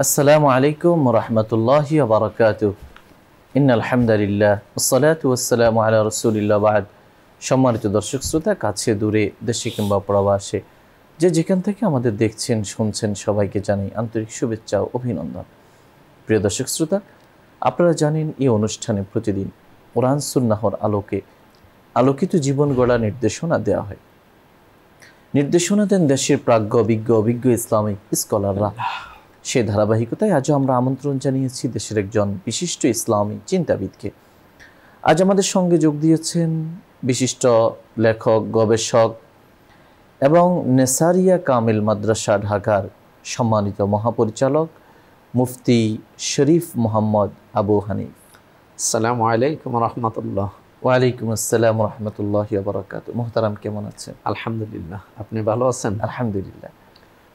আসসালামু আলাইকুম ওয়া রাহমাতুল্লাহি ওয়া বারাকাতুহু। ইন্নাল হামদালিল্লাহ ওয়াসসালাতু ওয়াসসালামু আলা রাসূলিল্লাহ বা'দ। সম্মানিত দর্শক শ্রোতা, কাছে দূরে, দেশে কিংবা প্রবাসে যে যেখান থেকে আমাদের দেখছেন শুনছেন, সবাইকে জানাই আন্তরিক শুভেচ্ছা ও অভিনন্দন। প্রিয় দর্শক শ্রোতা, আপনারা জানেন এই অনুষ্ঠানে প্রতিদিন কোরআন সুন্নাহর আলোকে আলোকিত জীবন গড়ার নির্দেশনা দেওয়া হয়। নির্দেশনা দেন দেশের প্রাজ্ঞ অভিজ্ঞ ইসলামিক স্কলাররা। সে ধারাবাহিকতায় আজও আমরা আমন্ত্রণ জানিয়েছি দেশের একজন বিশিষ্ট ইসলামী চিন্তাবিদকে। আজ আমাদের সঙ্গে যোগ দিয়েছেন বিশিষ্ট লেখক, গবেষক এবং নেসারিয়া কামিল মাদ্রাসা ঢাকার সম্মানিত মহাপরিচালক মুফতি শরীফ মোহাম্মদ আবু হানিফ। আসসালামু আলাইকুম রহমতুল্লাহ। ওয়ালাইকুম আসসালাম রহমতুল্লাহি ওয়া বারাকাতুহু। মোহতারাম, কেমন আছেন? আলহামদুলিল্লাহ, আপনি ভালো আছেন? আলহামদুলিল্লাহ।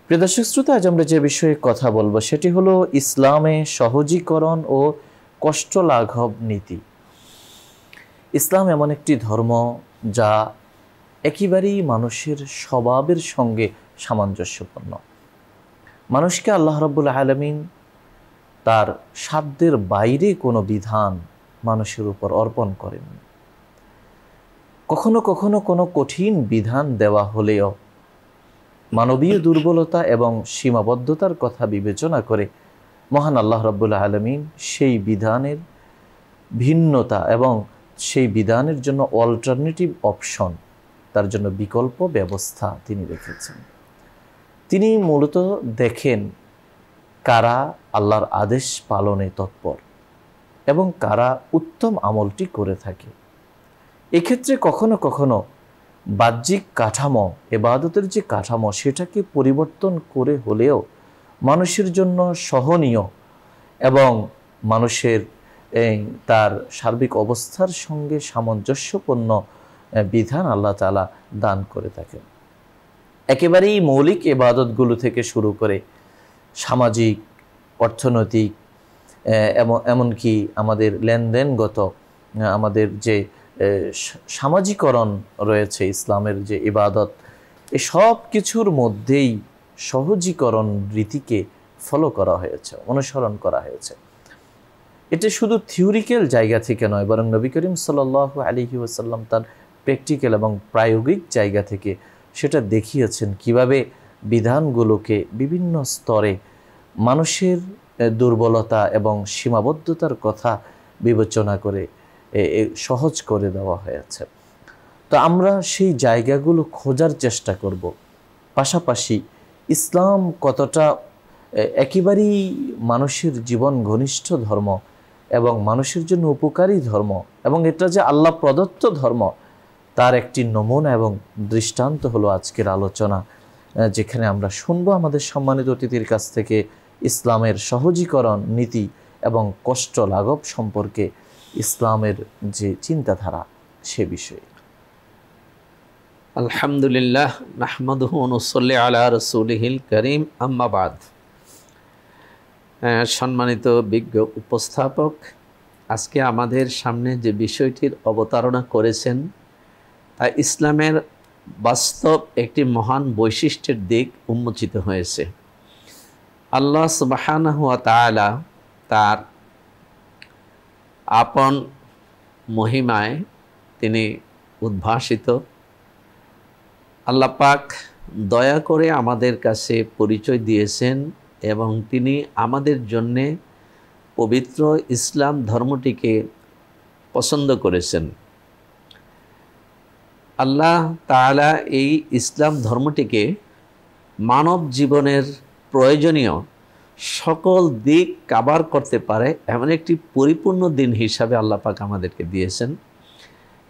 প্রিয় দর্শক শ্রোতা, আজ আমরা যে বিষয়ে কথা বলবো সেটি হলো ইসলামে সহজীকরণ ও কষ্ট লাঘব নীতি। ইসলাম এমন একটি ধর্ম যা একেবারেই মানুষের স্বভাবের সঙ্গে সামঞ্জস্যপূর্ণ। মানুষকে আল্লাহ রাব্বুল আলামিন তার সাধ্যের বাইরে কোনো বিধান মানুষের উপর অর্পণ করেন। কখনো কখনো কোনো কঠিন বিধান দেওয়া হলেও মানবীয় দুর্বলতা এবং সীমাবদ্ধতার কথা বিবেচনা করে মহান আল্লাহ রাব্বুল আলামিন সেই বিধানের ভিন্নতা এবং সেই বিধানের জন্য অল্টারনেটিভ অপশন, তার জন্য বিকল্প ব্যবস্থা তিনি রেখেছেন। তিনি মূলত দেখেন কারা আল্লাহর আদেশ পালনে তৎপর এবং কারা উত্তম আমলটি করে থাকে। এক্ষেত্রে কখনো কখনো বাহ্যিক কাঠামো, ইবাদতের যে কাঠামো, সেটাকে পরিবর্তন করে হলেও মানুষের জন্য সহনীয় এবং মানুষের তার সার্বিক অবস্থার সঙ্গে সামঞ্জস্যপূর্ণ বিধান আল্লাহ তাআলা দান করে থাকেন। একেবারেই মৌলিক ইবাদতগুলো থেকে শুরু করে সামাজিক, অর্থনৈতিক, এমনকি আমাদের লেনদেনগত আমাদের যে সামাজিকরণ রয়েছে, ইসলামের যে ইবাদত, এই সব কিছুর মধ্যেই সহজীকরণ রীতিকে ফলো করা হয়েছে, অনুসরণ করা হয়েছে। এটা শুধু থিওরিক্যাল জায়গা থেকে নয়, বরং নবী করিম সাল্লাল্লাহু আলাইহি ওয়াসাল্লাম তার প্র্যাকটিক্যাল এবং প্রায়োগিক জায়গা থেকে সেটা দেখিয়েছেন কিভাবে বিধানগুলোকে বিভিন্ন স্তরে মানুষের দুর্বলতা এবং সীমাবদ্ধতার কথা বিবেচনা করে সহজ করে দেওয়া হয়েছে। তো আমরা সেই জায়গাগুলো খোঁজার চেষ্টা করব। পাশাপাশি ইসলাম কতটা একেবারেই মানুষের জীবন ঘনিষ্ঠ ধর্ম এবং মানুষের জন্য উপকারী ধর্ম, এবং এটা যে আল্লাহ প্রদত্ত ধর্ম, তার একটি নমুনা এবং দৃষ্টান্ত হলো আজকের আলোচনা, যেখানে আমরা শুনবো আমাদের সম্মানিত অতিথির কাছ থেকে ইসলামের সহজীকরণ নীতি এবং কষ্ট লাঘব সম্পর্কে ইসলামের যে চিন্তাধারা সে বিষয়ে। আলহামদুলিল্লাহ, নাহমাদুহু ওয়া নুসাল্লি আলা রাসূলিহিল কারীম, আম্মা বাদ। সম্মানিত বিজ্ঞ উপস্থাপক, আজকে আমাদের সামনে যে বিষয়টির অবতারণা করেছেন তা ইসলামের বাস্তব একটি মহান বৈশিষ্ট্যের দিক উন্মোচিত হয়েছে। আল্লাহ সুবহানাহু ওয়া তাআলা তার আপন মহিমায় তিনি উদ্ভাসিত। আল্লাহ পাক দয়া করে আমাদের কাছে পরিচয় দিয়েছেন এবং তিনি আমাদের জন্যে পবিত্র ইসলাম ধর্মটিকে পছন্দ করেছেন। আল্লাহ তাআলা এই ইসলাম ধর্মটিকে মানব জীবনের প্রয়োজনীয় সকল দিক কাভার করতে পারে এমন একটি পরিপূর্ণ দিন হিসাবে আল্লাহ পাক আমাদেরকে দিয়েছেন।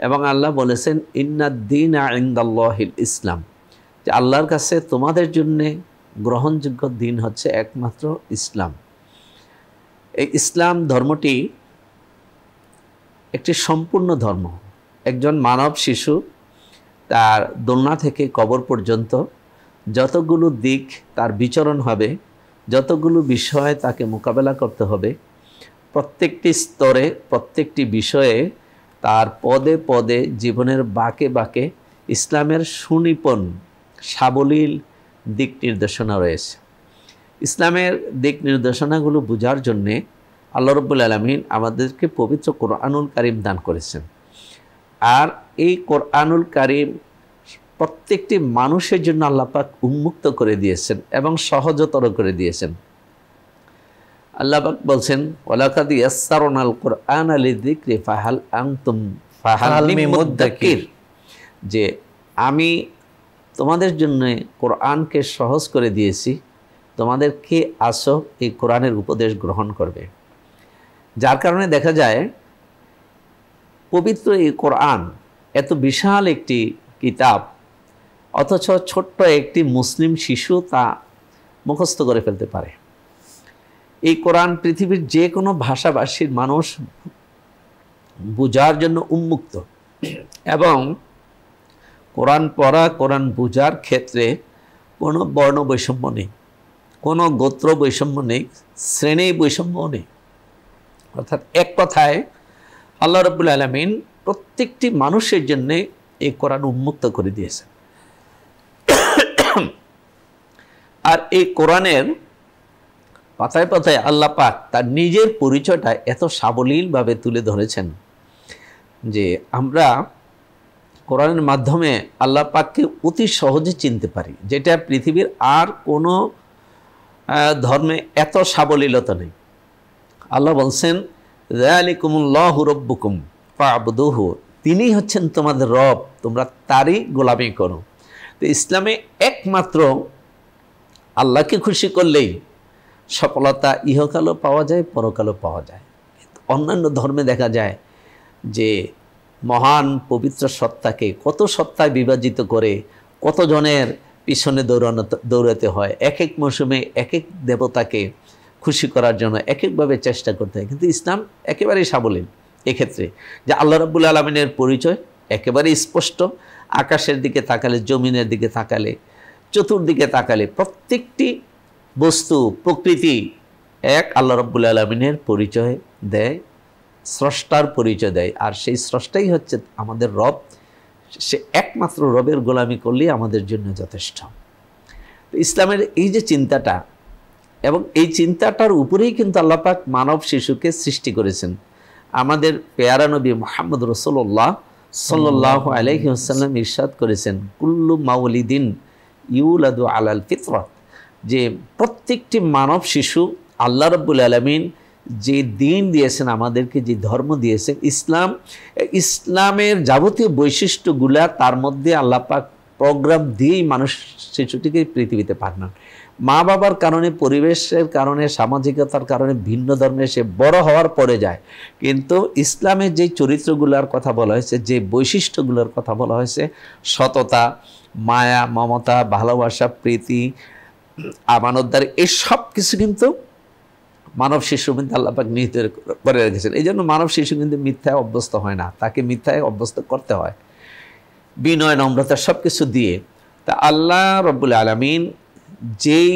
এবং আল্লাহ বলেছেন, ইন্নাদ-দীনা ইনদাল্লাহিল ইসলাম, যে আল্লাহর কাছে তোমাদের জন্যে গ্রহণযোগ্য দিন হচ্ছে একমাত্র ইসলাম। এই ইসলাম ধর্মটি একটি সম্পূর্ণ ধর্ম। একজন মানব শিশু তার দোলনা থেকে কবর পর্যন্ত যতগুলো দিক তার বিচরণ হবে, যতগুলো বিষয় তাকে মোকাবেলা করতে হবে, প্রত্যেকটি স্তরে প্রত্যেকটি বিষয়ে তার পদে পদে জীবনের বাঁকে বাঁকে ইসলামের সুনিপুণ সাবলীল দিক নির্দেশনা রয়েছে। ইসলামের দিক নির্দেশনাগুলো বোঝার জন্যে আল্লাহ রাব্বুল আলামিন আমাদেরকে পবিত্র কোরআনুল কারীম দান করেছেন। আর এই কোরআনুল কারীম প্রত্যেকটি মানুষের জন্য আল্লাহ পাক উন্মুক্ত করে দিয়েছেন এবং সহজতর করে দিয়েছেন। আল্লাহ পাক বলছেন, ওয়ালাকাদ ইয়াসসারনাল কুরআনা লিযিকরি ফাহাল মিন মুদ্দাকির, যে আমি তোমাদের জন্য কোরআনকে সহজ করে দিয়েছি, তোমাদের কে আসো এই কোরআনের উপদেশ গ্রহণ করবে। যার কারণে দেখা যায় পবিত্র এই কোরআন এত বিশাল একটি কিতাব, অথচ ছোট্ট একটি মুসলিম শিশু তা মুখস্থ করে ফেলতে পারে। এই কোরআন পৃথিবীর যে কোনো ভাষাভাষীর মানুষ বোঝার জন্য উন্মুক্ত, এবং কোরআন পড়া, কোরআন বোঝার ক্ষেত্রে কোনো বর্ণ বৈষম্য নেই, কোনো গোত্র বৈষম্য নেই, শ্রেণী বৈষম্য নেই। অর্থাৎ এক কথায় আল্লাহ রাব্বুল আলামিন প্রত্যেকটি মানুষের জন্য এই কোরআন উন্মুক্ত করে দিয়েছেন। আর এই কোরআনের পাতায় পাতায় আল্লাহ পাক তার নিজের পরিচয়টা এত সাবলীলভাবে তুলে ধরেছেন যে আমরা কোরআনের মাধ্যমে আল্লাহ পাককে অতি সহজে চিনতে পারি, যেটা পৃথিবীর আর কোনো ধর্মে এত সাবলীলতা নেই। আল্লাহ বলছেন, যালিকুমুল্লাহু রাব্বুকুম ফা'বুদুহু, তিনি হচ্ছেন তোমাদের রব, তোমরা তারই গোলামি করো। তো ইসলামে একমাত্র আল্লাহকে খুশি করলেই সফলতা ইহকালও পাওয়া যায়, পরকালও পাওয়া যায়। অন্যান্য ধর্মে দেখা যায় যে মহান পবিত্র সত্তাকে কত সত্তায় বিভাজিত করে কতজনের পিছনে দৌড়াতে হয়, এক এক মৌসুমে এক এক দেবতাকে খুশি করার জন্য এক একভাবে চেষ্টা করতে হয়। কিন্তু ইসলাম একেবারেই সাবলীল এক্ষেত্রে, যে আল্লাহ রাব্বুল আলামিনের পরিচয় একেবারেই স্পষ্ট। আকাশের দিকে তাকালে, জমিনের দিকে তাকালে, চতুর্দিকে তাকালে প্রত্যেকটি বস্তু, প্রকৃতি এক আল্লাহ রাব্বুল আলামিনের পরিচয় দেয়, স্রষ্টার পরিচয় দেয়। আর সেই স্রষ্টাই হচ্ছে আমাদের রব, সে একমাত্র রবের গোলামি করলেই আমাদের জন্য যথেষ্ট। ইসলামের এই যে চিন্তাটা, এবং এই চিন্তাটার উপরেই কিন্তু আল্লাহ পাক মানব শিশুকে সৃষ্টি করেছেন। আমাদের পেয়ারা নবী মুহাম্মদ রাসূলুল্লাহ সাল্লাল্লাহু আলাইহি ওয়াসাল্লাম ইরশাদ করেছেন, কুল্লু মাউলিদিন ইউলাদু আলাল ফিতরাত, যে প্রত্যেকটি মানব শিশু আল্লাহ রাব্বুল আলামিন যে দিন দিয়েছেন আমাদেরকে, যে ধর্ম দিয়েছেন ইসলাম, ইসলামের যাবতীয় বৈশিষ্ট্যগুলা তার মধ্যে আল্লাহ পাক প্রোগ্রাম দিয়েই মানুষ শিশুটিকে পৃথিবীতে পাঠান। মা বাবার কারণে, পরিবেশের কারণে, সামাজিকতার কারণে ভিন্ন ধর্মে সে বড় হওয়ার পরে যায়, কিন্তু ইসলামের যে চরিত্রগুলোর কথা বলা হয়েছে, যে বৈশিষ্ট্যগুলোর কথা বলা হয়েছে, সততা, মায়া, মমতা, ভালোবাসা, প্রীতি, আমানতদারি, এই সব কিছু কিন্তু মানব শিশু কিন্তু আল্লাহ পাক নিহিত করে রেখেছেন। এই জন্য মানব শিশু কিন্তু মিথ্যায় অভ্যস্ত হয় না, তাকে মিথ্যায় অভ্যস্ত করতে হয় বিনয়, নম্রতা সব কিছু দিয়ে। তা আল্লাহ রাব্বুল আলামিন যেই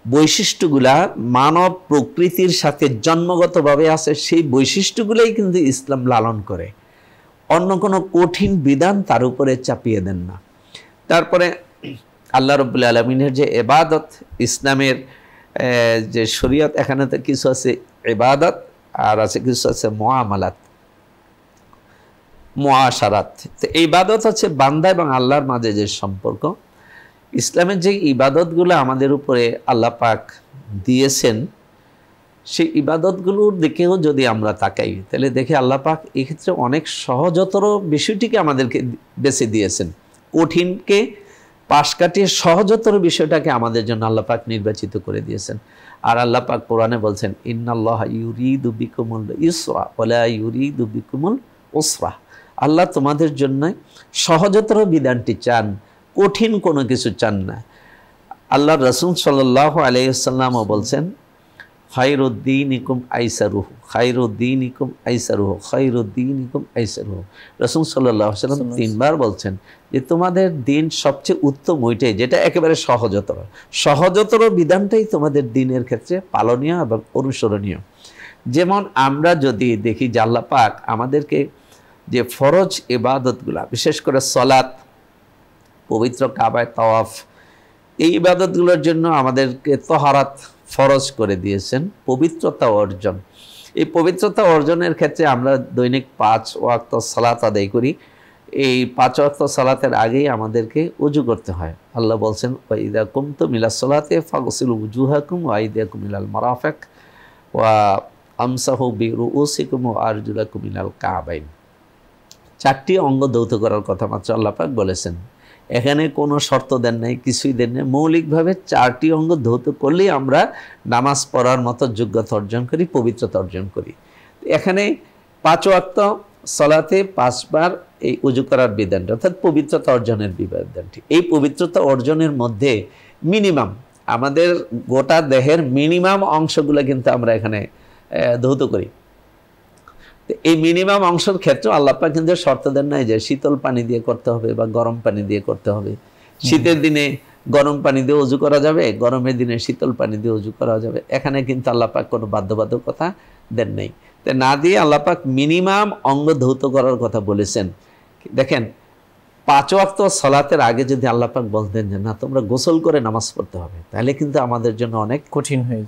বৈশিষ্ট্যগুলা মানব প্রকৃতির সাথে জন্মগতভাবে আছে, সেই বৈশিষ্ট্যগুলোই কিন্তু ইসলাম লালন করে, অন্য কোনো কঠিন বিধান তার উপরে চাপিয়ে দেন না। তারপরে আল্লাহ রাব্বুল আলামিনের যে ইবাদত, ইসলামের যে শরীয়ত, এখানে তো কিছু আছে ইবাদত আর আছে কিছু আছে মুআমালাত, মুআশারাত। তো এই ইবাদত হচ্ছে বান্দা এবং আল্লাহর মাঝে যে সম্পর্ক। ইসলামের যে ইবাদতগুলো আমাদের উপরে আল্লাহ পাক দিয়েছেন, সেই ইবাদতগুলোর দিকেও যদি আমরা তাকাই, তাহলে দেখি আল্লাহ পাক এক্ষেত্রে অনেক সহজতর বিষয়টিকে আমাদেরকে বেছে দিয়েছেন। কঠিনকে পাশ কাটিয়ে সহজতর বিষয়টাকে আমাদের জন্য আল্লাহ পাক নির্বাচিত করে দিয়েছেন। আর আল্লাহ পাক কোরআনে বলছেন, ইন্নাল্লাহা ইউরিদু বিকুমুল ইসরা ওয়ালা ইউরিদু বিকুমুল উসরা, আল্লাহ তোমাদের জন্য সহজতর বিধানটি চান, কঠিন কোনো কিছু চান না। আল্লাহ রাসূল সাল্লাল্লাহু আলাইহি ওয়াসাল্লামও বলছেন, খায়রুদ্দীনিকুম আইসারুহু, খায়রুদ্দীনিকুম আইসারুহু, খায়রুদ্দীনিকুম আইসারুহু। রাসূল সাল্লাল্লাহু আলাইহি ওয়াসাল্লাম তিনবার বলছেন যে তোমাদের দিন সবচেয়ে উত্তম ওইটাই যেটা একেবারে সহজতর। সহজতর বিধানটাই তোমাদের দিনের ক্ষেত্রে পালনীয় এবং অনুসরণীয়। যেমন আমরা যদি দেখি যে আল্লাহ পাক আমাদেরকে যে ফরজ ইবাদতগুলা, বিশেষ করে সালাত, পবিত্র কাবায় তাওয়াফ, এই ইবাদতগুলোর জন্য আমাদেরকে তহারাত ফরজ করে দিয়েছেন, পবিত্রতা অর্জন। এই পবিত্রতা অর্জনের ক্ষেত্রে আমরা দৈনিক 5 ওয়াক্ত সালাত আদায় করি। এই 5 ওয়াক্ত সালাতের আগেই আমাদেরকে উজু করতে হয়। আল্লাহ বলছেন, ওয়াইদা কুমতুম ইলা সলাতে ফাগসিলু উজুহাকুম ওয়া আইদিয়াকুম ইলাল মারাফিক ওয়া আমসাহু বিরুউসিকুম ওয়া আরজুলাকুম ইলাল কাবাইন। 4টি অঙ্গ ধৌত করার কথা মাত্র আল্লাহ পাক বলেছেন। এখানে কোনো শর্ত দেন নাই, কিছুই দেন নাই। মৌলিকভাবে 4টি অঙ্গ ধৌত করলেই আমরা নামাজ পড়ার মতো যোগ্যতা অর্জন করি, পবিত্রতা অর্জন করি। এখানে 5 ওয়াক্ত সালাতে 5 বার এই উজু করার বিধানটা, অর্থাৎ পবিত্রতা অর্জনের বিধানটি। এই পবিত্রতা অর্জনের মধ্যে মিনিমাম আমাদের গোটা দেহের মিনিমাম অংশগুলো কিন্তু আমরা এখানে ধৌত করি। এই মিনিমাম অংশের ক্ষেত্রে আল্লাহ পাক কিন্তু শর্ত দেন নাই যে শীতল পানি দিয়ে করতে হবে বা গরম পানি দিয়ে করতে হবে। শীতের দিনে গরম পানি দিয়ে উজু করা যাবে, গরমের দিনে শীতল পানি দিয়ে উজু করা যাবে। এখানে কিন্তু আল্লাহ পাক কোনো বাধ্যবাধকতা দেন নাই। তাই না দিয়ে আল্লাহ পাক মিনিমাম অঙ্গ ধৌত করার কথা বলেছেন। দেখেন, 5 ওয়াক্ত সালাতের আগে যদি আল্লাহ পাক বলতেন যে না তোমরা গোসল করে নামাজ পড়তে হবে, তাহলে কিন্তু আমাদের জন্য অনেক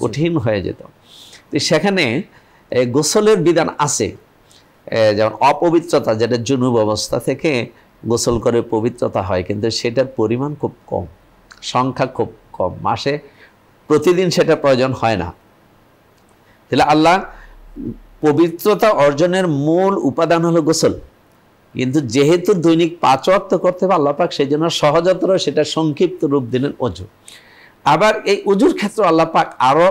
কঠিন হয়ে যেত। তো সেখানে গোসলের বিধান আছে, যেমন অপবিত্রতা, যেটা জুনুব অবস্থা থেকে গোসল করে পবিত্রতা হয়, কিন্তু সেটার পরিমাণ খুব কম, সংখ্যা খুব কম, মাসে প্রতিদিন সেটা প্রয়োজন হয় না। তাহলে আল্লাহ পবিত্রতা অর্জনের মূল উপাদান হলো গোসল, কিন্তু যেহেতু দৈনিক 5 ওয়াক্ত করতে হবে আল্লাহ পাক সেই জন্য সহজতর সেটা সংক্ষিপ্ত রূপ দিলেন অজু। আবার এই অজুর ক্ষেত্রে আল্লাহ পাক আরও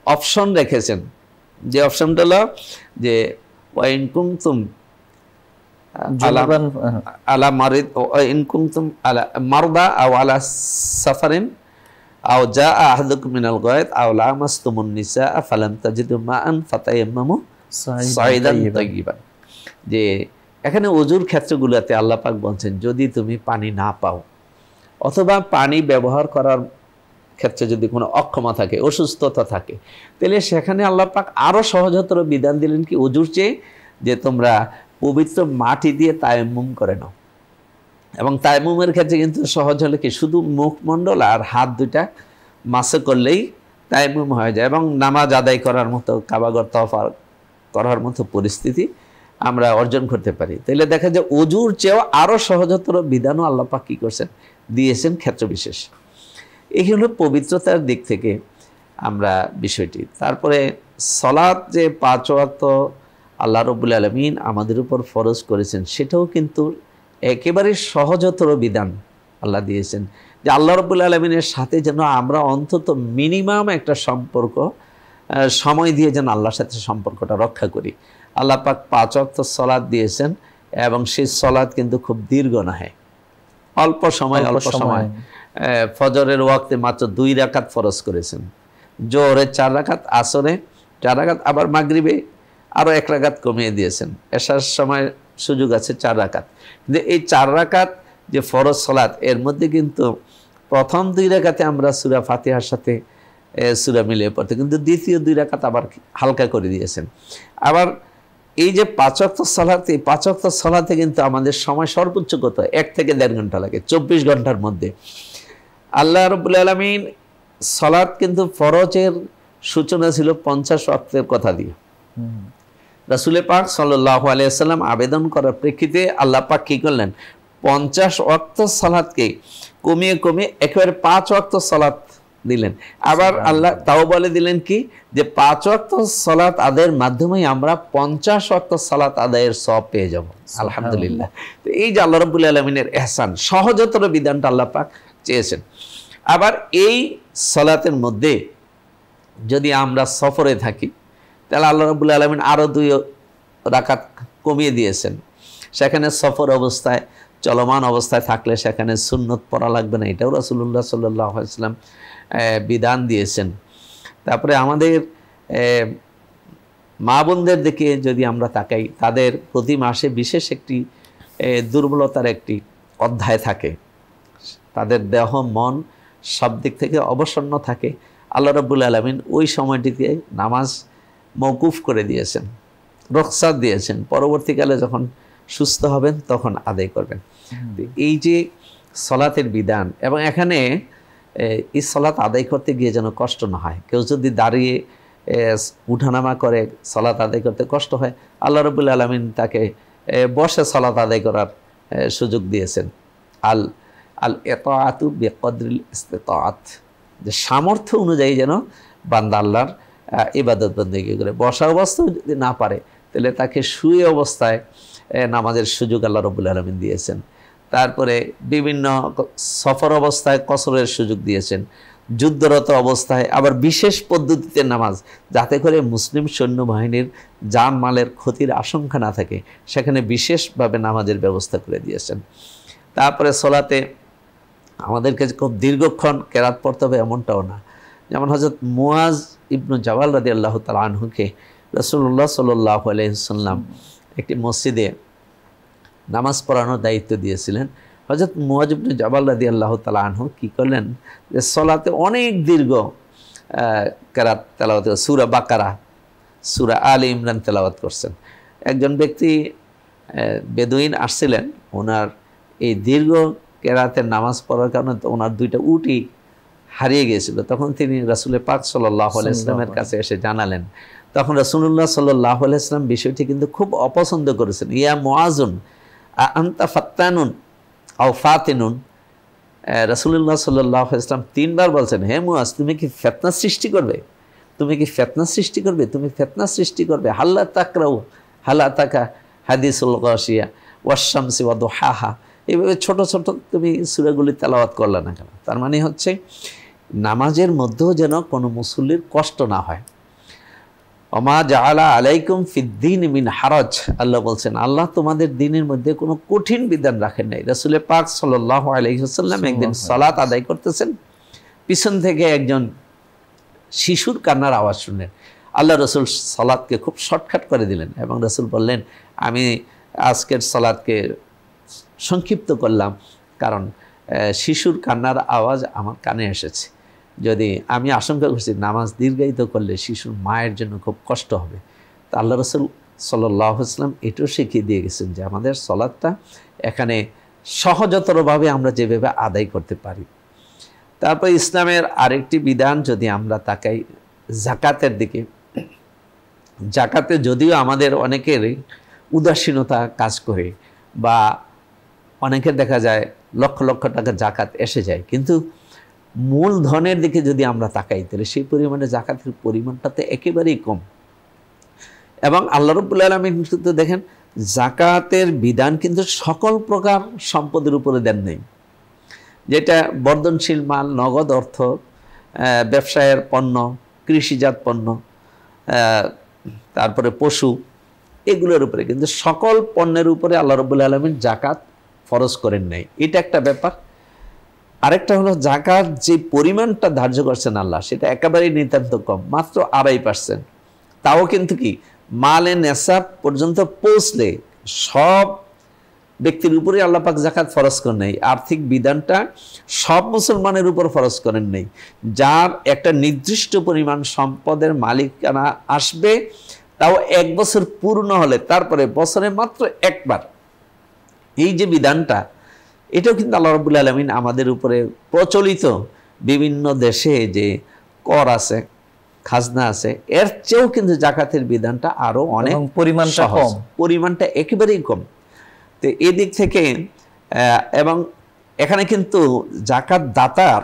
অপশন রেখেছেন, যে অপশনটা হলো যে ওয়াইন কুনতুম আলা মারিদ ওয়াইন কুনতুম আলা মারদা আও আলা সাফারিন আও জা আহাদুকুম মিনাল গায়ত আও লামাসতুমুন নিসা ফালাম তাজিদু মাআন ফাতায়াম্মামু সাইদান তাইয়িবান। যে এখানে অজুর ক্ষেত্রগুলোতে আল্লাহ পাক বলছেন যদি তুমি পানি না পাও অথবা পানি ব্যবহার করার ক্ষেত্রে যদি কোনো অক্ষমতা থাকে, অসুস্থতা থাকে, তাহলে সেখানে আল্লাহ পাক আরও সহজতর বিধান দিলেন কি অজুর চেয়ে, যে তোমরা পবিত্র মাটি দিয়ে তায়াম্মুম করে নাও। এবং তায়াম্মুমের ক্ষেত্রে কিন্তু সহজ হলে কি শুধু মুখমণ্ডল আর হাত দুইটা মাসে করলেই তায়াম্মুম হয়ে যায় এবং নামাজ আদায় করার মতো, কাবাগর তওয়াফ করার মতো পরিস্থিতি আমরা অর্জন করতে পারি। তাহলে দেখা যায় অজুর চেয়েও আরও সহজতর বিধানও আল্লাহ পাক কী করছেন, দিয়েছেন ক্ষেত্র বিশেষ। এই হলো পবিত্রতার দিক থেকে আমরা বিষয়টি। তারপরে সালাত যে 5 ওয়াক্ত আল্লাহ রাব্বুল আলামিন আমাদের উপর ফরজ করেছেন, সেটাও কিন্তু একেবারে সহজতর বিধান আল্লাহ দিয়েছেন, যে আল্লাহ রাব্বুল আলামিনের সাথে যেন আমরা অন্তত মিনিমাম একটা সম্পর্ক সময় দিয়ে যেন আল্লাহর সাথে সম্পর্কটা রক্ষা করি। আল্লাহ পাক 5 ওয়াক্ত সালাত দিয়েছেন এবং সেই সালাত কিন্তু খুব দীর্ঘ নয়, অল্প সময় ফজরের ওয়াক্তে মাত্র 2 রাকাত ফরজ করেছেন, জোহরে 4 রাকাত, আসরে 4 রাকাত, আবার মাগরিবে আরও 1 রাকাত কমিয়ে দিয়েছেন, এশার সময় সুযোগ আছে 4 রাকাত। কিন্তু এই 4 রাকাত যে ফরজ সালাত, এর মধ্যে কিন্তু প্রথম 2 রাকাতে আমরা সূরা ফাতিহার সাথে সূরা মিলিয়ে পড়তে, কিন্তু দ্বিতীয় 2 রাকাত আবার হালকা করে দিয়েছেন। আবার এই যে 5 ওয়াক্ত সালাত, এই 5 ওয়াক্ত সালাতে কিন্তু আমাদের সময় সর্বোচ্চ কত, 1 থেকে 1.5 ঘন্টা লাগে, 24 ঘন্টার মধ্যে। আল্লাহ রাব্বুল আলামিন সালাত কিন্তু ফরজের সূচনা ছিল 50 ওয়াক্তের কথা দিয়ে। রাসূল পাক সাল্লাল্লাহু আলাইহি ওয়াসাল্লাম আবেদন করার প্রেক্ষিতে আল্লাহ পাক কী করলেন, 50 ওয়াক্ত সালাতকে কমিয়ে কমিয়ে একেবারে 5 ওয়াক্ত সালাত দিলেন। আবার আল্লাহ তাও বলে দিলেন কি, যে 5 ওয়াক্ত সালাত আদায়ের মাধ্যমেই আমরা 50 ওয়াক্ত সালাত আদায়ের সওয়াব পেয়ে যাব। আলহামদুলিল্লাহ। তো এই যে আল্লাহ রাব্বুল আলামিনের ইহসান, সহজতর বিধানটা আল্লাহ পাক চেয়েছেন। আবার এই সালাতের মধ্যে যদি আমরা সফরে থাকি, তাহলে আল্লাহ রাব্বুল আলামিন আরও 2 রাকাত কমিয়ে দিয়েছেন। সেখানে সফর অবস্থায়, চলমান অবস্থায় থাকলে সেখানে সুন্নত পড়া লাগবে না, এটাও রাসূলুল্লাহ সাল্লাল্লাহু আলাইহি ওয়াসাল্লাম বিধান দিয়েছেন। তারপরে আমাদের মা বোনদের দিকে যদি আমরা তাকাই, তাদের প্রতি মাসে বিশেষ একটি দুর্বলতার একটি অধ্যায় থাকে, তাদের দেহ মন সব দিক থেকে অবসন্ন থাকে। আল্লাহ রাব্বুল আলামিন ওই সময়টিতে নামাজ মওকুফ করে দিয়েছেন, রুখসাত দিয়েছেন, পরবর্তীকালে যখন সুস্থ হবেন তখন আদায় করবেন। এই যে সালাতের বিধান, এবং এখানে এই সালাত আদায় করতে গিয়ে যেন কষ্ট না হয়। কেউ যদি দাঁড়িয়ে উঠানামা করে সালাত আদায় করতে কষ্ট হয়, আল্লাহ রাব্বুল আলামিন তাকে বসে সালাত আদায় করার সুযোগ দিয়েছেন। আল আল ইতাআতু বিকদরিল ইসতিতাআত, যে সামর্থ্য অনুযায়ী যেন বান্দা আল্লাহর ইবাদত বন্দেগী করে। বসা অবস্থায় যদি না পারে তাহলে তাকে শুয়ে অবস্থায় নামাজের সুযোগ আল্লাহ রাব্বুল আলামিন দিয়েছেন। তারপরে বিভিন্ন সফর অবস্থায় কসরের সুযোগ দিয়েছেন, যুদ্ধরত অবস্থায় আবার বিশেষ পদ্ধতিতে নামাজ, যাতে করে মুসলিম সৈন্যবাহিনীর জান মালের ক্ষতির আশঙ্কা না থাকে, সেখানে বিশেষভাবে নামাজের ব্যবস্থা করে দিয়েছেন। তারপরে সলাতে আমাদেরকে খুব দীর্ঘক্ষণ কেরাত পড়তে হবে এমনটাও না। যেমন হযরত মুয়াজ ইবনু জাবাল রাদিয়াল্লাহু তাআলা আনহুকে রাসূলুল্লাহ সাল্লাল্লাহু আলাইহি ওয়াসাল্লাম একটি মসজিদে নামাজ পড়ানোর দায়িত্ব দিয়েছিলেন। হযরত মুয়াজ ইবনু জাবাল রাদিয়াল্লাহু তাআলা আনহু কী করলেন, যে সলাতে অনেক দীর্ঘ কেরাত তেলাওয়াত, সূরা বাকারা, সূরা আলে ইমরান তেলাওয়াত করছেন। একজন ব্যক্তি বেদুইন আসছিলেন, ওনার এই দীর্ঘ কেরাতের নামাজ পড়ার কারণে ওনার দুইটা উটি হারিয়ে গিয়েছিল। তখন তিনি রাসূল পাক সাল্লাল্লাহু আলাইহি ওয়াসাল্লামের কাছে এসে জানালেন। তখন রাসূলুল্লাহ সাল্লাল্লাহু আলাইহি ওয়াসাল্লাম বিষয়টি কিন্তু খুব অপছন্দ করেছেন। ইয়া মুআজুন আনতা ফাত্তানুন আও ফাতিনুন, রাসূলুল্লাহ সাল্লাল্লাহু আলাইহি ওয়াসাল্লাম তিনবার বলছেন, হে মুআজ, তুমি কি ফিতনা সৃষ্টি করবে? তুমি কি ফিতনা সৃষ্টি করবে? তুমি ফিতনা সৃষ্টি করবে। হাল্লা তাকরাউ হালা তাকা হাদিসুল গাশিয়া ওয়াশ-শামসি ওয়া দুহাহা, এইভাবে ছোট ছোট তুমি সূরাগুলি তেলাওয়াত করলে না কেন? তার মানে হচ্ছে নামাজের মধ্যেও যেন কোনো মুসল্লির কষ্ট না হয়। ওমা জাআলা আলাইকুম ফিদ্দীন মিন হারাজ, আল্লাহ বলছেন, আল্লাহ তোমাদের দ্বীনের মধ্যে কোনো কঠিন বিধান রাখেন নাই। রাসূল পাক সাল্লাল্লাহু আলাইহি ওয়াসাল্লাম একদিন সালাত আদায় করতেছেন, পিছন থেকে একজন শিশুর কান্নার আওয়াজ শুনলেন। আল্লাহ রাসূল সালাতকে খুব শর্টকাট করে দিলেন এবং রাসূল বললেন, আমি আজকের সালাতকে সংক্ষিপ্ত করলাম, কারণ শিশুর কান্নার আওয়াজ আমার কানে এসেছে। যদি আমি আশঙ্কা করছি নামাজ দীর্ঘায়িত করলে শিশুর মায়ের জন্য খুব কষ্ট হবে। তা আল্লাহ রাসূল সাল্লাল্লাহু আলাইহি ওয়াসাল্লাম এটাও শিখিয়ে দিয়ে গেছেন যে আমাদের সালাতটা এখানে সহজতরভাবে আমরা যেভাবে আদায় করতে পারি। তারপর ইসলামের আরেকটি বিধান যদি আমরা তাকাই যাকাতের দিকে, যাকাতে যদিও আমাদের অনেকের উদাসীনতা কাজ করে বা অনেকের দেখা যায় লক্ষ লক্ষ টাকা যাকাত এসে যায়, কিন্তু মূলধনের দিকে যদি আমরা তাকাই তাহলে সেই পরিমাণে যাকাতের পরিমাণটাতে একেবারেই কম। এবং আল্লাহ রাব্বুল আলামিন কিন্তু দেখেন যাকাতের বিধান কিন্তু সকল প্রকার সম্পদের উপরে দেন নেই, যেটা বর্ধনশীল মাল, নগদ অর্থ, ব্যবসায়ের পণ্য, কৃষিজাত পণ্য, তারপরে পশু, এগুলোর উপরে কিন্তু সকল পণ্যের উপরে আল্লাহ রাব্বুল আলামিন যাকাত ফরজ করেন নাই। এটা একটা ব্যাপার। আরেকটা হলো যাকাত যে পরিমাণটা ধার্য করছেন আল্লাহ, সেটা একেবারেই নিতান্ত কম, মাত্র 2.5%। তাও কিন্তু কি মালে নেসাব পর্যন্ত পৌঁছলে সব ব্যক্তির উপরে আল্লাহ পাক যাকাত ফরজ করেন নাই। আর্থিক বিধানটা সব মুসলমানের উপর ফরজ করেন নাই। যার একটা নির্দিষ্ট পরিমাণ সম্পদের মালিকানা আসবে, তাও 1 বছর পূর্ণ হলে, তারপরে বছরে মাত্র একবার, এই যে বিধানটা, এটাও কিন্তু আল্লাহ রাব্বুল আলামিন আমাদের উপরে প্রচলিত বিভিন্ন দেশে যে কর আছে, খাজনা আছে, এর চেয়েও কিন্তু যাকাতের বিধানটা আরো অনেক পরিমাণটা কম, পরিমাণটা একেবারেই কম। তো এদিক থেকে এবং এখানে কিন্তু যাকাত দাতার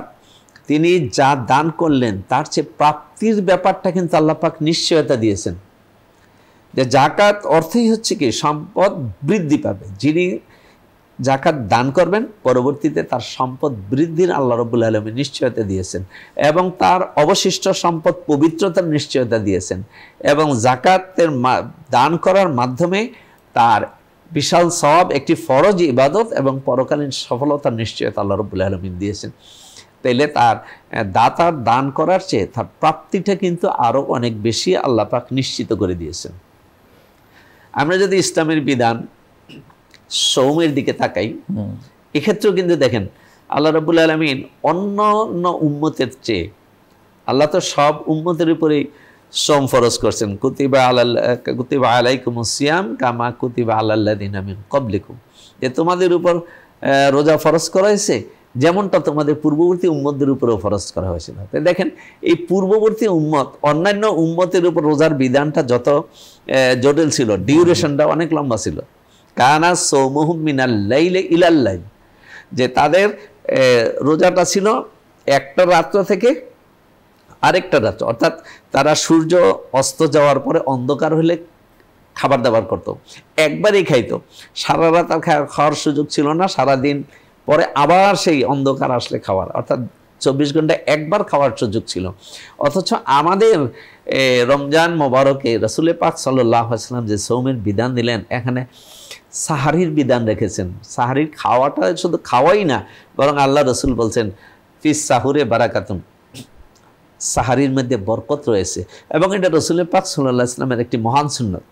তিনি যা দান করলেন তার চেয়ে প্রাপ্তির ব্যাপারটা কিন্তু আল্লাহ পাক নিশ্চয়তা দিয়েছেন, যে যাকাত অর্থই হচ্ছে কি সম্পদ বৃদ্ধি পাবে। যিনি যাকাত দান করবেন পরবর্তীতে তার সম্পদ বৃদ্ধির আল্লাহ রাব্বুল আলামিন নিশ্চয়তা দিয়েছেন, এবং তার অবশিষ্ট সম্পদ পবিত্রতার নিশ্চয়তা দিয়েছেন, এবং যাকাতের দান করার মাধ্যমে তার বিশাল সওয়াব, একটি ফরজ ইবাদত এবং পরকালীন সফলতার নিশ্চয়তা আল্লাহ রাব্বুল আলামিন দিয়েছেন। তাইলে তার দাতার দান করার চেয়ে তার প্রাপ্তিটা কিন্তু আরো অনেক বেশি আল্লাহ পাক নিশ্চিত করে দিয়েছেন। আমরা যদি ইসলামের বিধান সৌমের দিকে তাকাই, এক্ষেত্রেও কিন্তু দেখেন আল্লাহ রাব্বুল আলামিন অন্য অন্য উম্মতের চেয়ে, আল্লাহ তো সব উম্মতের উপরেই সওম ফরজ করছেন, কুতিবা আলাইকুমুস সিয়াম কামা কুতিবা আলাল্লাযিনা মিন ক্বাবলিকুম, যে তোমাদের উপর রোজা ফরজ করা হয়েছে যেমনটা তোমাদের পূর্ববর্তী উম্মতদের উপরেও ফরজ করা হয়েছিল। তাই দেখেন এই পূর্ববর্তী উম্মত অন্যান্য উম্মতের উপর রোজার বিধানটা যত জটিল ছিল, ডিউরেশনটা অনেক লম্বা ছিল। কানা সৌমুহুম মিনাল লাইলি ইলাল লাইল, যে তাদের রোজাটা ছিল একটা রাত্র থেকে আরেকটা রাত্র, অর্থাৎ তারা সূর্য অস্ত যাওয়ার পরে অন্ধকার হলে খাবার দাবার করতো, একবারই খাইতো, সারা রাত আর খাওয়ার সুযোগ ছিল না, সারাদিন পরে আবার সেই অন্ধকার আসলে খাওয়ার, অর্থাৎ 24 ঘন্টায় একবার খাওয়ার সুযোগ ছিল। অথচ আমাদের রমজান মোবারকে রাসূল পাক সাল্লাল্লাহু আলাইহি ওয়াসাল্লাম যে সৌমের বিধান দিলেন, এখানে সাহারির বিধান রেখেছেন। সাহারির খাওয়াটা শুধু খাওয়াই না, বরং আল্লাহ রসুল বলছেন ফিস সাহুরে বারাকাতুন, সাহারির মধ্যে বরকত রয়েছে, এবং এটা রাসূল পাক সাল্লাল্লাহু আলাইহি ওয়াসাল্লামের একটি মহান সুন্নাত।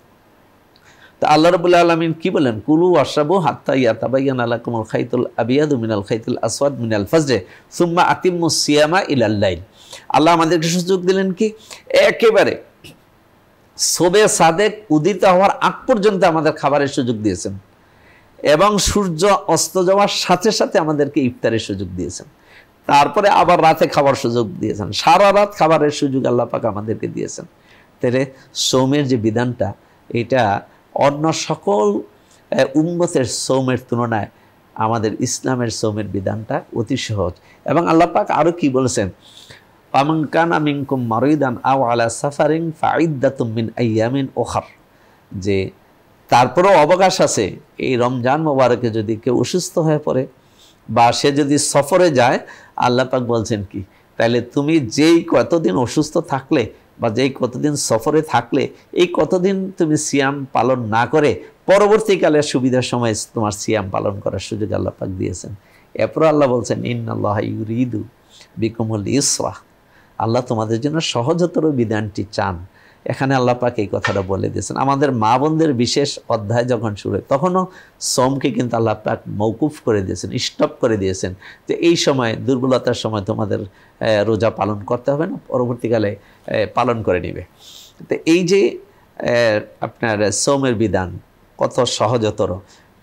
তো আল্লাহ রাব্বুল আলামিন কি বলেন, কুলু ওয়াশরাবু হাত্তা ইয়াতাবায়্যানা লাকুমুল খাইতুল আবিয়াদু মিনাল খাইতুল আসওয়াদ মিনাল ফাজরে সুম্মা আতিম্মুস সিয়ামা ইলাল লাইল। আল্লাহ আমাদেরকে সুযোগ দিলেন কি, একেবারে শবে সাদেক উদিত হওয়ার আগ পর্যন্ত আমাদের খাবারের সুযোগ দিয়েছেন, এবং সূর্য অস্ত যাওয়ার সাথে সাথে আমাদেরকে ইফতারের সুযোগ দিয়েছেন, তারপরে আবার রাতে খাবার সুযোগ দিয়েছেন, সারা রাত খাবারের সুযোগ আল্লাহ পাক আমাদেরকে দিয়েছেন। তাহলে সৌমের যে বিধানটা, এটা অন্য সকল উম্মতের সৌমের তুলনায় আমাদের ইসলামের সৌমের বিধানটা অতি সহজ। এবং আল্লাহ পাক আরও কি বলেছেন, ফামান কানা মিনকুম মারিদান আও আলা সাফারিন ফাইদ্দাতুম মিন আইয়ামিন উখার, যে তারপরেও অবকাশ আছে, এই রমজান মোবারকে যদি কেউ অসুস্থ হয়ে পড়ে বা সে যদি সফরে যায়, আল্লাহ পাক বলছেন কি, তাহলে তুমি যেই কতদিন অসুস্থ থাকলে বা যেই কতদিন সফরে থাকলে, এই কতদিন তুমি সিয়াম পালন না করে পরবর্তীকালে সুবিধার সময় তোমার সিয়াম পালন করার সুযোগ আল্লাহ পাক দিয়েছেন। এরপর আল্লাহ বলছেন ইন্নাল্লাহা ইউরিদু বিকুমুল ইসরা, আল্লাহ তোমাদের জন্য সহজতর বিধানটি চান। এখানে আল্লাহ পাক এই কথাটা বলে দিয়েছেন। আমাদের মা বোনদের বিশেষ অধ্যায় যখন শুরু হয়, তখনও সোমকে কিন্তু আল্লাহ পাক মৌকুফ করে দিয়েছেন, স্টপ করে দিয়েছেন, যে এই সময় দুর্বলতার সময় তোমাদের রোজা পালন করতে হবে না, পরবর্তীকালে পালন করে নিবে। তো এই যে আপনার সোমের বিধান কত সহজতর।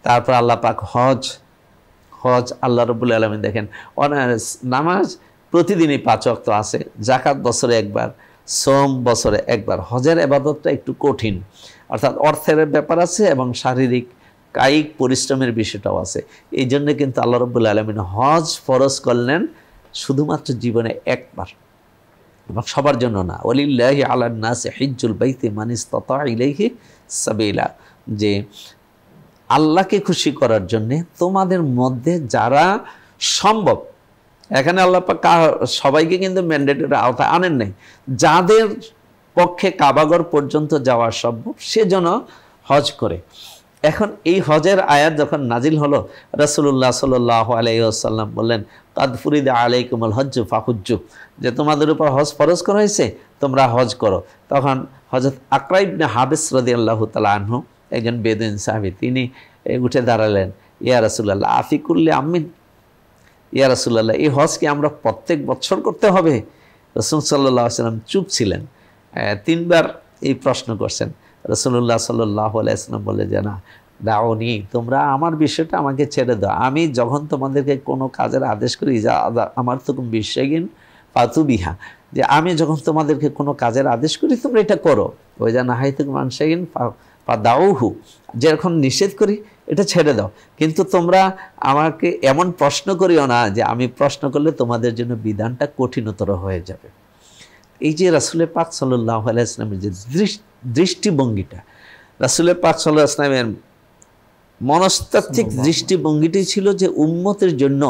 তারপর আল্লাহ পাক হজ আল্লাহ রাব্বুল আলামিন দেখেন, নামাজ প্রতিদিনই 5 ওয়াক্ত আছে, যাকাত বছরে একবার, সোম বছরে একবার। হজের ইবাদতটা একটু কঠিন, অর্থাৎ অর্থের ব্যাপার আছে এবং শারীরিক কায়িক পরিশ্রমের বিষয়টাও আছে। এই জন্য কিন্তু আল্লাহ রাব্বুল আলামিন হজ ফরজ করলেন শুধুমাত্র জীবনে একবার, এবং সবার জন্য না। ওয়ালিল্লাহি আলান নাসি হিজ্জুল বাইতি মান ইসতাতা ইলাইহি সাবিলা, যে আল্লাহকে খুশি করার জন্য তোমাদের মধ্যে যারা সম্ভব, এখানে আল্লাহ পাক সবাইকে কিন্তু ম্যান্ডেটের আওতায় আনেন নাই, যাদের পক্ষে কাবাগর পর্যন্ত যাওয়া সম্ভব সেজন্য হজ করে। এখন এই হজের আয়াত যখন নাজিল হলো, রাসূলুল্লাহ সাল্লাল্লাহু আলাইহি ওয়াসাল্লাম বললেন কাদ ফুরিদা আলাইকুমুল হজ্জু ফাহুজ্জু, যে তোমাদের উপর হজ ফরজ করা হয়েছে, তোমরা হজ করো। তখন হযরত আকরা ইবনে হাবিস রাদিয়াল্লাহু তাআলা আনহু, একজন বেদুইন সাহাবী, তিনি উঠে দাঁড়ালেন, ইয়া রাসূলুল্লাহ আফিকুল্লি আমিন, ইয়া রাসূলুল্লাহ এই হজ কি আমরা প্রত্যেক বছর করতে হবে? রাসূল সাল্লাল্লাহু আলাইহি ওয়াসাল্লাম চুপ ছিলেন, 3 বার এই প্রশ্ন করছেন। রাসূলুল্লাহ সাল্লাল্লাহু আলাইহি ওয়াসাল্লাম বলে যে না, দাওনি, তোমরা আমার বিষয়টা আমাকে ছেড়ে দাও, আমি যখন তোমাদেরকে কোনো কাজের আদেশ করি, যা আমার তো বিশ্বাগিন ফাতু বিহা, যে আমি যখন তোমাদেরকে কোনো কাজের আদেশ করি তোমরা এটা করো, ওই যা না হাইতুক মানসাগিন দাউহু, যখন নিষেধ করি এটা ছেড়ে দাও, কিন্তু তোমরা আমাকে এমন প্রশ্ন করিও না যে আমি প্রশ্ন করলে তোমাদের জন্য বিধানটা কঠিনতর হয়ে যাবে। এই যে রাসূল পাক সাল্লাল্লাহু আলাইহি ওয়াসাল্লামের যে দৃষ্টিভঙ্গিটা, রাসূল পাক সাল্লাল্লাহু আলাইহি ওয়াসাল্লামের মনস্তাত্ত্বিক দৃষ্টিভঙ্গিটি ছিল যে উম্মতের জন্য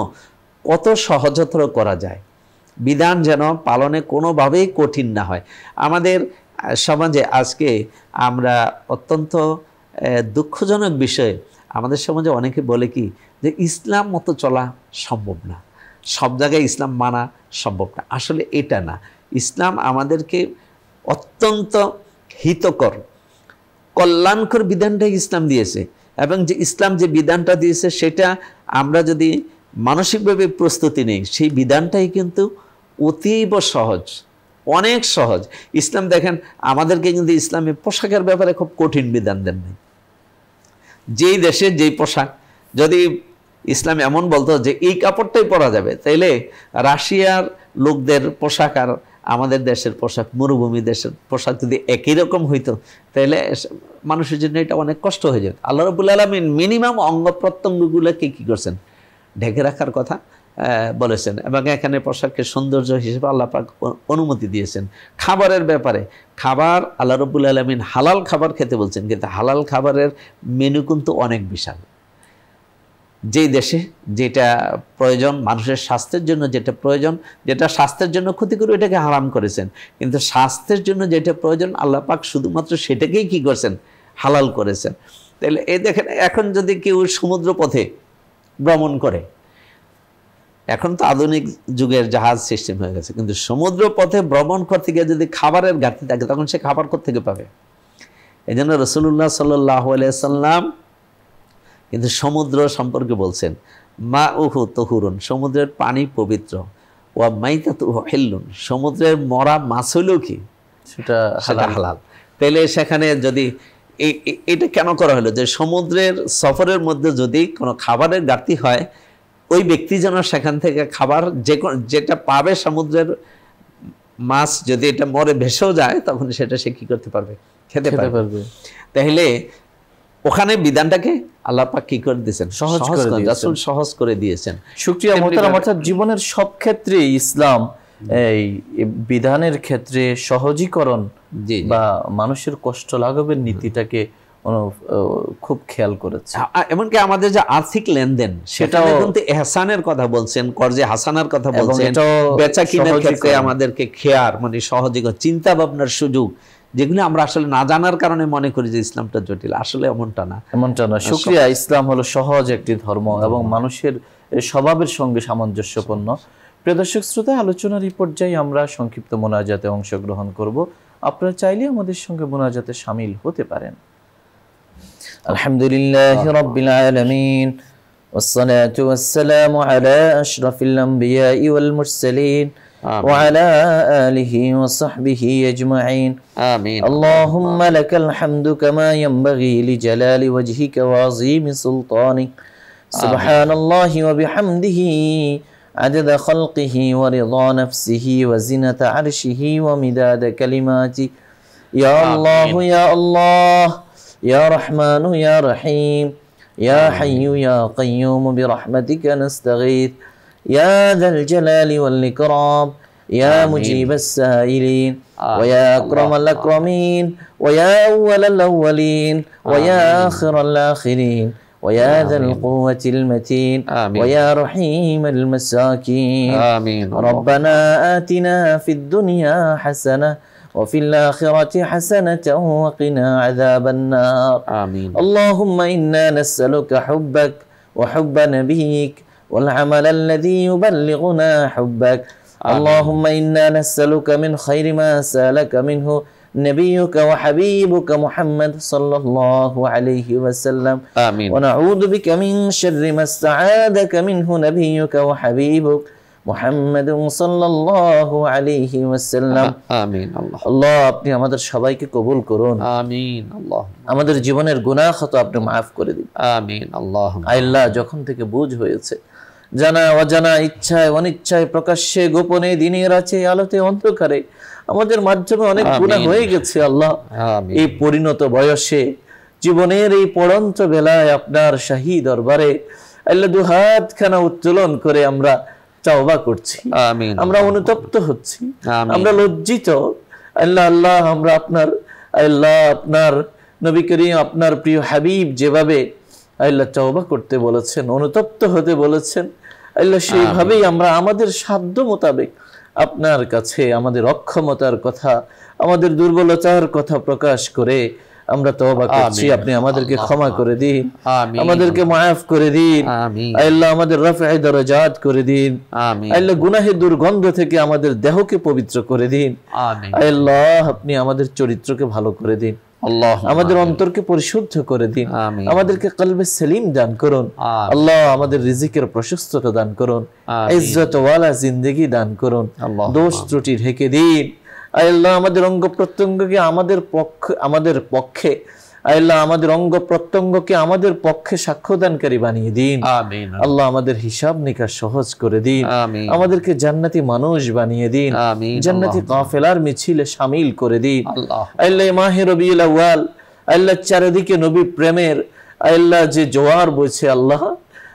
কত সহজতর করা যায়, বিধান যেন পালনে কোনোভাবেই কঠিন না হয়। আমাদের সমাজে আজকে আমরা অত্যন্ত দুঃখজনক বিষয়, আমাদের সমাজে অনেকে বলে কি যে ইসলাম মতো চলা সম্ভব না, সব জায়গায় ইসলাম মানা সম্ভব না। আসলে এটা না, ইসলাম আমাদেরকে অত্যন্ত হিতকর কল্যাণকর বিধানটাই ইসলাম দিয়েছে, এবং যে ইসলাম যে বিধানটা দিয়েছে সেটা আমরা যদি মানসিকভাবে প্রস্তুতি নেই, সেই বিধানটাই কিন্তু অতীব সহজ, অনেক সহজ। ইসলাম দেখেন আমাদেরকে কিন্তু ইসলামের পোশাকের ব্যাপারে খুব কঠিন বিধান দেন নাই। যেই দেশে যেই পোশাক, যদি ইসলাম এমন বলতো যে এই কাপড়টাই পরা যাবে, তাইলে রাশিয়ার লোকদের পোশাক আর আমাদের দেশের পোশাক, মরুভূমি দেশের পোশাক যদি একই রকম হইতো তাহলে মানুষের জন্য এটা অনেক কষ্ট হয়ে যেত। আল্লাহ রাব্বুল আলামিন মিনিমাম অঙ্গ প্রত্যঙ্গগুলোকে কি করছেন, ঢেকে রাখার কথা বলেছেন, এবং এখানে পোশাকের সৌন্দর্য হিসেবে আল্লাহ পাক অনুমতি দিয়েছেন। খাবারের ব্যাপারে, খাবার আল্লাহ রাব্বুল আলামিন হালাল খাবার খেতে বলছেন, কিন্তু হালাল খাবারের মেনু কিন্তু অনেক বিশাল। যেই দেশে যেটা প্রয়োজন, মানুষের স্বাস্থ্যের জন্য যেটা প্রয়োজন, যেটা স্বাস্থ্যের জন্য ক্ষতিকর এটাকে হারাম করেছেন, কিন্তু স্বাস্থ্যের জন্য যেটা প্রয়োজন আল্লাহ পাক শুধুমাত্র সেটাকেই কি করছেন, হালাল করেছেন। তাহলে এই দেখেন, এখন যদি কেউ সমুদ্র পথে ভ্রমণ করে, এখন তো আধুনিক যুগের জাহাজ সিস্টেম হয়ে গেছে, কিন্তু সমুদ্র পথে ভ্রমণ করতে গিয়ে যদি খাবারের ঘাটতি থাকে তখন সে খাবার কোত্থেকে পাবে? এই জন্য রাসূলুল্লাহ সাল্লাল্লাহু আলাইহি সাল্লাম কিন্তু সমুদ্র সম্পর্কে বলছেন, মা উহু তহুরুন, সমুদ্রের পানি পবিত্র, ওয়া মাইতাতুহু হিল্লুন, সমুদ্রের মরা মাছ হইলেও কি সেটা হালাল। তাহলে সেখানে যদি এটা কেন করা হলো, যে সমুদ্রের সফরের মধ্যে যদি কোনো খাবারের ঘাটতি হয়, ওই ব্যক্তি যেন সেখান থেকে খাবার যেটা পাবে, সমুদ্রের মাছ যদি এটা মরে ভেসেও যায় তখন সেটা সে কি করতে পারবে, খেতে পারবে। তাহলে ওখানে বিধানটাকে আল্লাহ পাক কি করে দিয়েছেন, সহজ করে দিয়েছেন। শুকরিয়া মোহতারাম। অর্থাৎ জীবনের সব ক্ষেত্রে ইসলাম এই বিধানের ক্ষেত্রে সহজীকরণ বা মানুষের কষ্ট লাঘবের নীতিটাকে খুব খেয়াল করেছে। এমনকি আমাদের যে আর্থিক লেনদেন সেটাও কিন্তু ইহসানের কথা বলছেন, কর্জে হাসানার কথা বলছেন, বেচা কিনার ক্ষেত্রে আমাদেরকে খেয়ার মানে সহজীকরণ, চিন্তা ভাবনার সুযোগ, যেগুলো আমরা আসলে না জানার কারণে মনে করি যে ইসলামটা জটিল, আসলে এমনটা না। শুকরিয়া। ইসলাম হলো সহজ একটি ধর্ম এবং মানুষের স্বভাবের সঙ্গে সামঞ্জস্যপূর্ণ। প্রিয় দর্শক শ্রোতা, আলোচনার এই পর্যায়ে আমরা সংক্ষিপ্ত মোনাজাতে অংশগ্রহণ করব। আপনারা চাইলে আমাদের সঙ্গে মোনাজাতে শামিল হতে পারেন। আলহামদুলিল্লাহি রাব্বিল আলামিন, والصلاة والسلام على أشرف الأنبياء والمرسلين وعلى آله وصحبه أجمعين. آمين. اللهم لك الحمد كما ينبغي لجلال وجهك وعظيم سلطانك. سبحان الله وبحمده عدد خلقه ورضا نفسه وزنة عرشه ومداد كلماته. يا الله يا الله يا رحمن يا رحيم يا حي يا قيوم برحمتك نستغيث يا ذا الجلال والإكرام يا مجيب السائلين ويا أكرم الأكرمين ويا أول الأولين ويا آخر الآخرين ويا ذا القوة المتين ويا رحيم المساكين. ربنا آتنا في الدنيا حسنة وفي الآخرة حسنة وقنا عذاب النار. آمين. اللهم إنا نسألك حبك وحب نبيك والعمل الذي يبلغنا حبك. اللهم إنا نسألك من خير ما سألك منه نبيك وحبيبك محمد صلى الله عليه وسلم. آمين. ونعوذ بك من شر ما استعاذك منه نبيك وحبيبك محمد صلى الله عليه وسلم. آمين. আল্লাহ আপনি আমাদের সবাইকে কবুল করুন। আমিন। আল্লাহ আমাদের জীবনের গুনাহ খাতা আপনি মাফ করে দিন। আমিন। আল্লাহ আল্লাহ যখন থেকে বুঝ হয়েছে, জানা অজানা, ইচ্ছায় অনিচ্ছায়, প্রকাশ্যে গোপনে, দিনের আছে আলোতে অন্ধকারে আমাদের মাধ্যমে অনেক গুনাহ হয়ে গেছে। আল্লাহ এই পরিণত বয়সে জীবনের এই পড়ন্ত বেলায় আপনার শাহী দরবারে আল্লাহ দুহাত খানা উত্তোলন করে আমরা তওবা করছি, আমরা অনুতপ্ত হচ্ছি, আমরা লজ্জিত। আল্লাহ আল্লাহ আমরা আপনার নবী করিম আপনার প্রিয় হাবিব যেভাবে আল্লাহ তওবা করতে বলেছেন, অনুতপ্ত হতে বলেছেন, আল্লাহ সেইভাবেই আমরা আমাদের সাধ্য মোতাবেক আপনার কাছে আমাদের অক্ষমতার কথা, আমাদের দুর্বলতার কথা প্রকাশ করে আমরা তওবা করছি। আপনি আমাদেরকে ক্ষমা করে দিন, আমাদেরকে মাফ করে দিন। আল্লাহ আমাদের রাফঈ দরজাত করে দিন। আল্লাহ গুনাহের দুর্গন্ধ থেকে আমাদের দেহকে পবিত্র করে দিন। আল্লাহ আপনি আমাদের চরিত্রকে ভালো করে দিন, আমাদের অন্তরকে পরিশুদ্ধ করে দিন, আমাদেরকে কলবে সেলিম দান করুন। আল্লাহ আমাদের রিজিকের প্রশস্ততা দান করুন, ইজ্জত ওয়ালা জিন্দেগি দান করুন, দোষ ত্রুটি ঢেকে দিন। আল্লাহ আমাদের অঙ্গ প্রত্যঙ্গকে আমাদের পক্ষে আল্লাহ আমাদের অঙ্গ প্রত্যঙ্গকে আমাদের পক্ষে সাক্ষ্যদানকারী বানিয়ে দিন। আমিন। আল্লাহ আমাদের হিসাব নিকাশ সহজ করে দিন। আমিন। আমাদেরকে জান্নাতি মানুষ বানিয়ে দিন। আমিন। জান্নাতি কাফেলার মিছিলে শামিল করে দিন। আল্লাহ আল্লাহ মাহে রবিউল আউয়াল, আল্লাহ চারিদিকে নবী প্রেমের আল্লাহ যে জোয়ার বইছে, আল্লাহ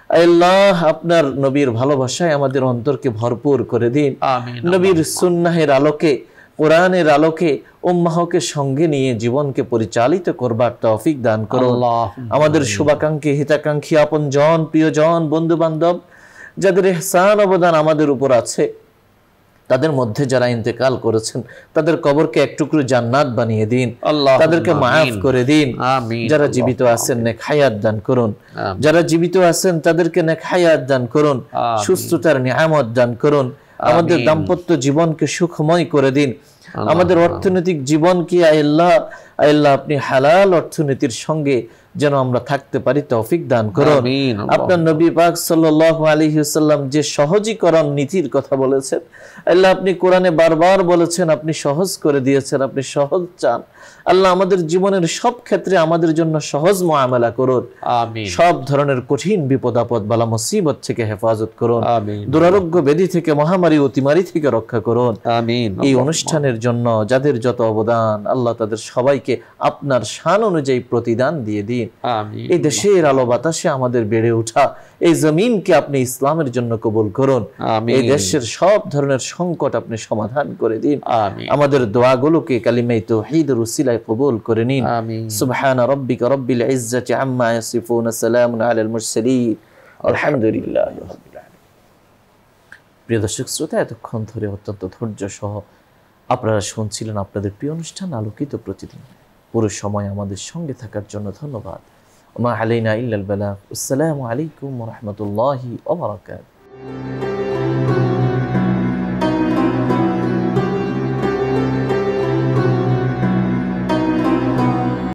আল্লাহ আপনার নবীর ভালোবাসায় আমাদের অন্তরকে ভরপুর করে দিন। আমিন। নবীর সুন্নাহের আলোকে, কোরআনের আলোকে উম্মাহকে সঙ্গে নিয়ে জীবনকে পরিচালিত করবার তৌফিক দান করুন। আল্লাহ আমাদের শুভাকাঙ্ক্ষী, হিতাকাঙ্ক্ষী, আপনজন, প্রিয়জন, বন্ধু বান্ধব যাদের ইহসান অবদান আমাদের উপর আছে, তাদের মধ্যে যারা ইন্তেকাল করেছেন তাদের কবরকে এক টুকরো জান্নাত বানিয়ে দিন। আল্লাহ তাদেরকে মাফ করে দিন। আমিন। যারা জীবিত আছেন নেক হায়াত দান করুন। আমিন। যারা জীবিত আছেন তাদেরকে নেক হায়াত দান করুন। আমিন। সুস্থতার নিয়ামত দান করুন। আমাদের আমিন। দাম্পত্য জীবনকে সুখময় করে দিন। আল্লাহ। আমাদের অর্থনৈতিক জীবনকে আল্লাহ আল্লাহ আপনি হালাল অর্থনীতির সঙ্গে যেন আমরা থাকতে পারি তৌফিক দান করুন। আমিন। আপনার নবী পাক সাল্লাল্লাহু আলাইহি ওয়াসাল্লাম যে সহজীকরণ নীতির কথা বলেছেন, আল্লাহ আপনি কোরআনে বারবার বলেছেন আপনি সহজ করে দিয়েছেন, আপনি সহজ চান। আল্লাহ আমাদের জীবনের সব ক্ষেত্রে আমাদের জন্য সহজ মুআমালা করুন। আমিন। সব ধরনের কঠিন বিপদ আপদ বালা মুসিবত থেকে হেফাজত করুন। আমিন। দুরারোগ্য ব্যাধি থেকে, মহামারী অতিমারী থেকে রক্ষা করুন। আমিন। এই অনুষ্ঠানের জন্য যাদের যত অবদান, আল্লাহ তাদের সবাইকে আপনার শান অনুযায়ী প্রতিদান দিয়ে দিন। আমিন। এই দেশের আলো বাতাসে আমাদের বেড়ে ওঠা এই জমিনকে আপনি ইসলামের জন্য কবুল করুন। আমিন। এই দেশের সব ধরনের সংকট আপনি সমাধান করে দিন। আমিন। আমাদের দোয়াগুলোকে কালিমায়ে তাওহীদের উসিলায় কবুল করে নিন। আমিন। সুবহান রাব্বিকা রাব্বিল ইজ্জাতি আম্মা ইয়াসিফুন, সালামুন আলাল মুরসালিন, আলহামদুলিল্লাহি রাব্বিল আলামিন। প্রিয় দর্শক শ্রোতা, এতক্ষণ ধরে অত্যন্ত ধৈর্য সহ আপনারা শুনছিলেন আপনাদের প্রিয় অনুষ্ঠান আলোকিত প্রতিদিন। পুরো সময় আমাদের সঙ্গে থাকার জন্য ধন্যবাদ। ওয়া মা আলাইনা ইল্লাল বালাগ। আসসালামু আলাইকুম ওয়া রাহমাতুল্লাহি ওয়া বারাকাতুহু।